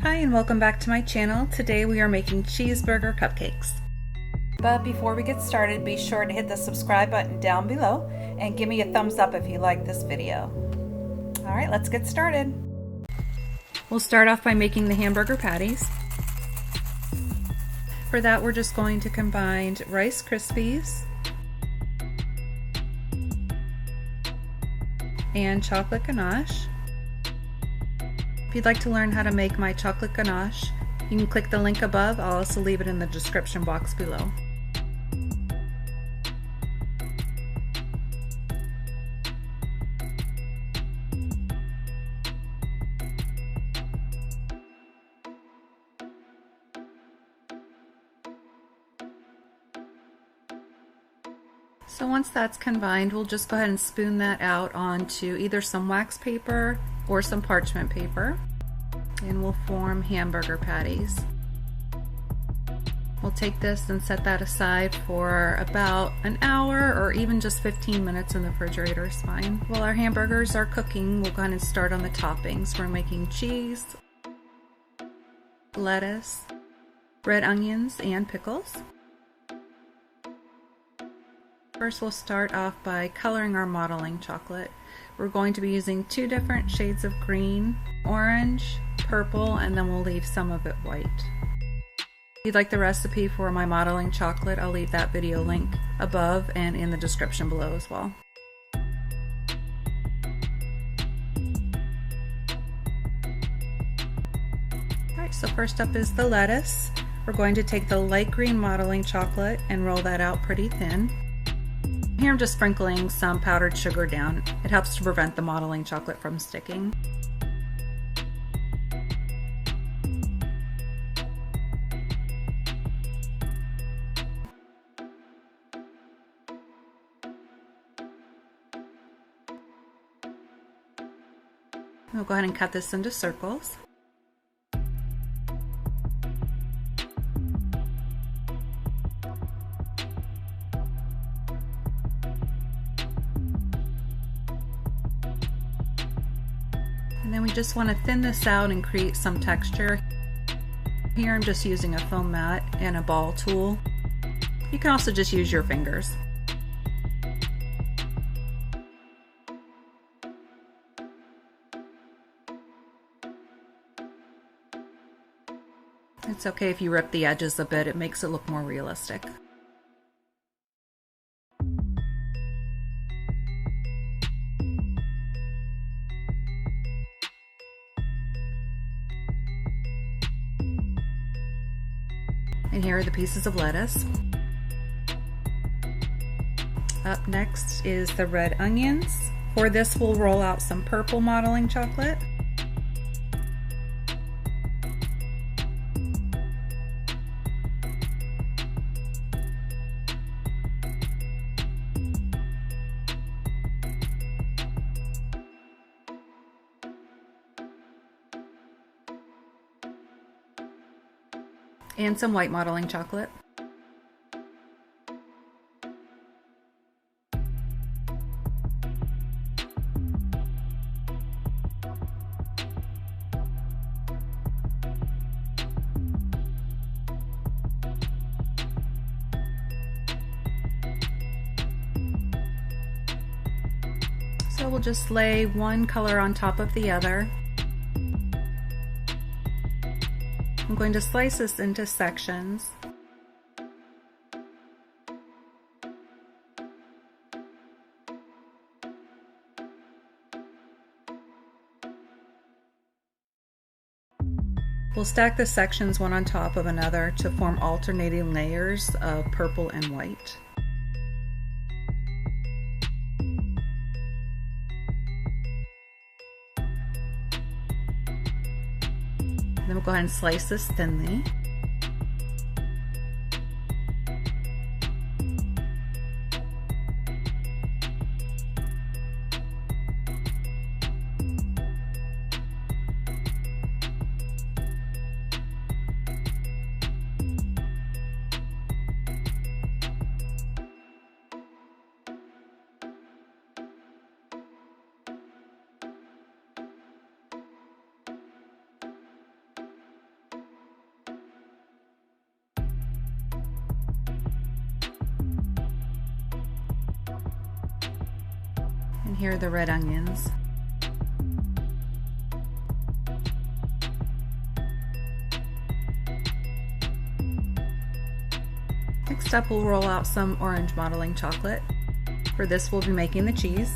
Hi and welcome back to my channel. Today we are making cheeseburger cupcakes. But before we get started, be sure to hit the subscribe button down below and give me a thumbs up if you like this video. Alright, let's get started. We'll start off by making the hamburger patties. For that we're just going to combine Rice Krispies and chocolate ganache. If you'd like to learn how to make my chocolate ganache, you can click the link above. I'll also leave it in the description box below. So once that's combined, we'll just go ahead and spoon that out onto either some wax paper or some parchment paper, and we'll form hamburger patties. We'll take this and set that aside for about an hour or even just 15 minutes in the refrigerator is fine. While our hamburgers are cooking, we'll go ahead and start on the toppings. We're making cheese, lettuce, red onions, and pickles. First, we'll start off by coloring our modeling chocolate. We're going to be using two different shades of green, orange, purple, and then we'll leave some of it white. If you'd like the recipe for my modeling chocolate, I'll leave that video link above and in the description below as well. Alright, so first up is the lettuce. We're going to take the light green modeling chocolate and roll that out pretty thin. Here I'm just sprinkling some powdered sugar down. It helps to prevent the modeling chocolate from sticking. We'll go ahead and cut this into circles. And then we just want to thin this out and create some texture. Here I'm just using a foam mat and a ball tool. You can also just use your fingers. It's okay if you rip the edges a bit, it makes it look more realistic. And here are the pieces of lettuce. Up next is the red onions. For this we'll roll out some purple modeling chocolate. And some white modeling chocolate. So we'll just lay one color on top of the other. I'm going to slice this into sections. We'll stack the sections one on top of another to form alternating layers of purple and white. Then we'll go ahead and slice this thinly. Here are the red onions. Next up, we'll roll out some orange modeling chocolate. For this, we'll be making the cheese.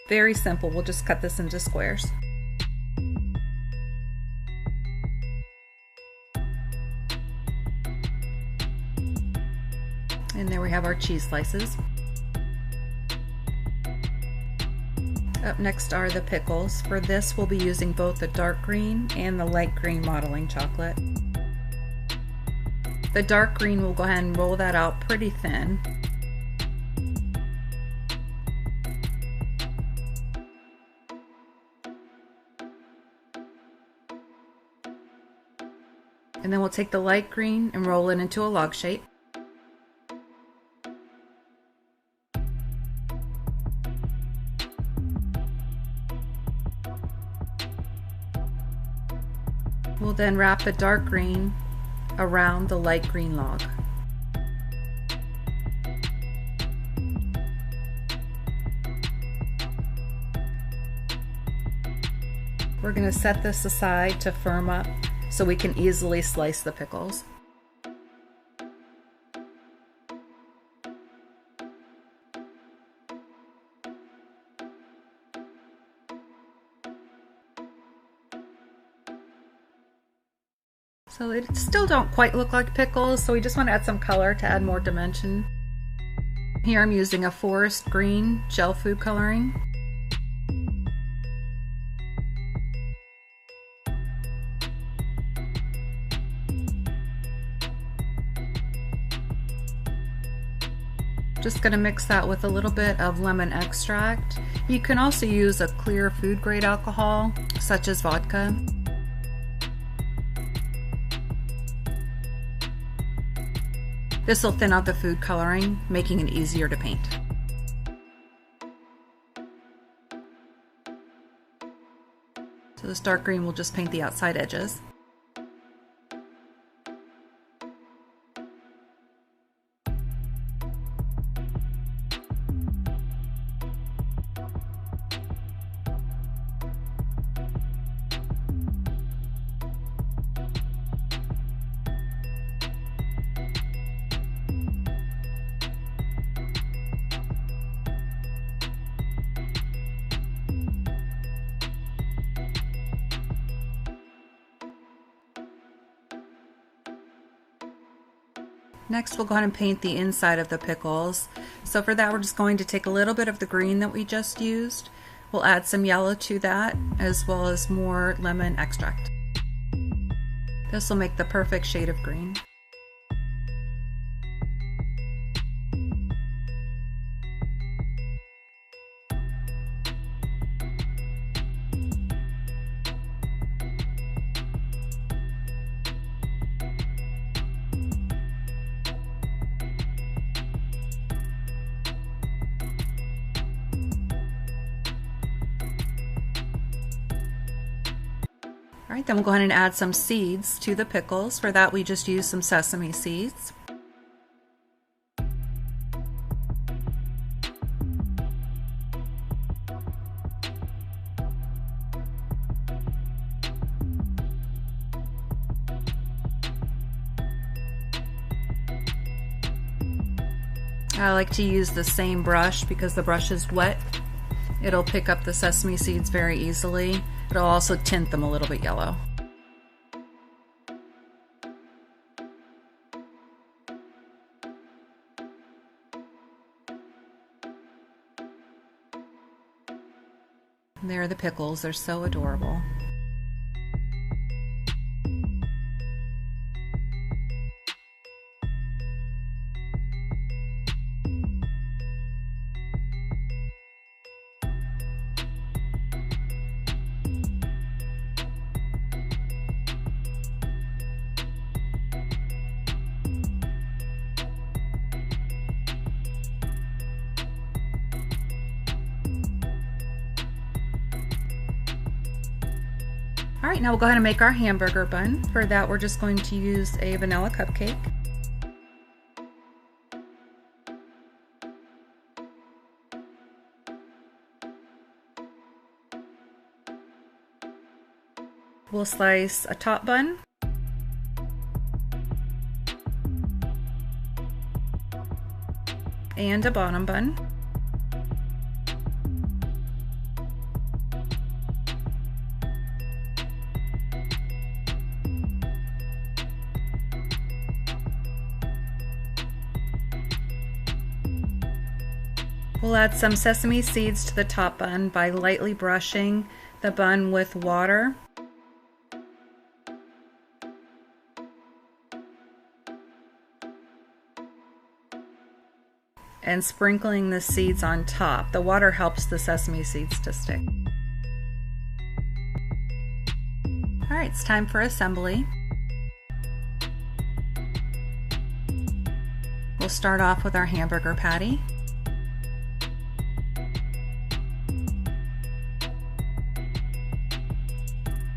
Very simple, we'll just cut this into squares. And there we have our cheese slices. Up next are the pickles. For this, we'll be using both the dark green and the light green modeling chocolate. The dark green, we'll go ahead and roll that out pretty thin. And then we'll take the light green and roll it into a log shape. We'll then wrap the dark green around the light green log. We're going to set this aside to firm up so we can easily slice the pickles. So it still don't quite look like pickles, so we just want to add some color to add more dimension. Here I'm using a forest green gel food coloring. Just going to mix that with a little bit of lemon extract. You can also use a clear food grade alcohol, such as vodka. This will thin out the food coloring, making it easier to paint. So this dark green will just paint the outside edges. Next, we'll go ahead and paint the inside of the pickles. So for that, we're just going to take a little bit of the green that we just used. We'll add some yellow to that, as well as more lemon extract. This will make the perfect shade of green. Alright, then we'll go ahead and add some seeds to the pickles. For that, we just use some sesame seeds. I like to use the same brush because the brush is wet. It'll pick up the sesame seeds very easily. It'll also tint them a little bit yellow. And there are the pickles. They're so adorable. All right, now we'll go ahead and make our hamburger bun. For that, we're just going to use a vanilla cupcake. We'll slice a top bun. And a bottom bun. We'll add some sesame seeds to the top bun by lightly brushing the bun with water. And sprinkling the seeds on top. The water helps the sesame seeds to stick. All right, it's time for assembly. We'll start off with our hamburger patty.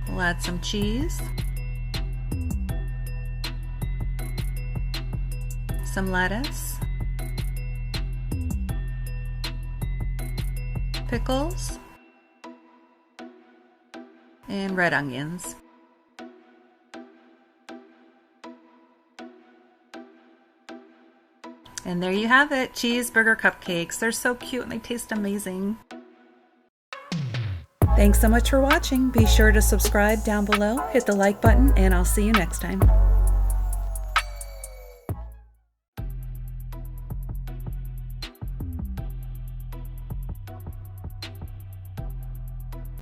We'll add some cheese, some lettuce, pickles, and red onions. And there you have it, cheeseburger cupcakes. They're so cute and they taste amazing. Thanks so much for watching. Be sure to subscribe down below, hit the like button, and I'll see you next time.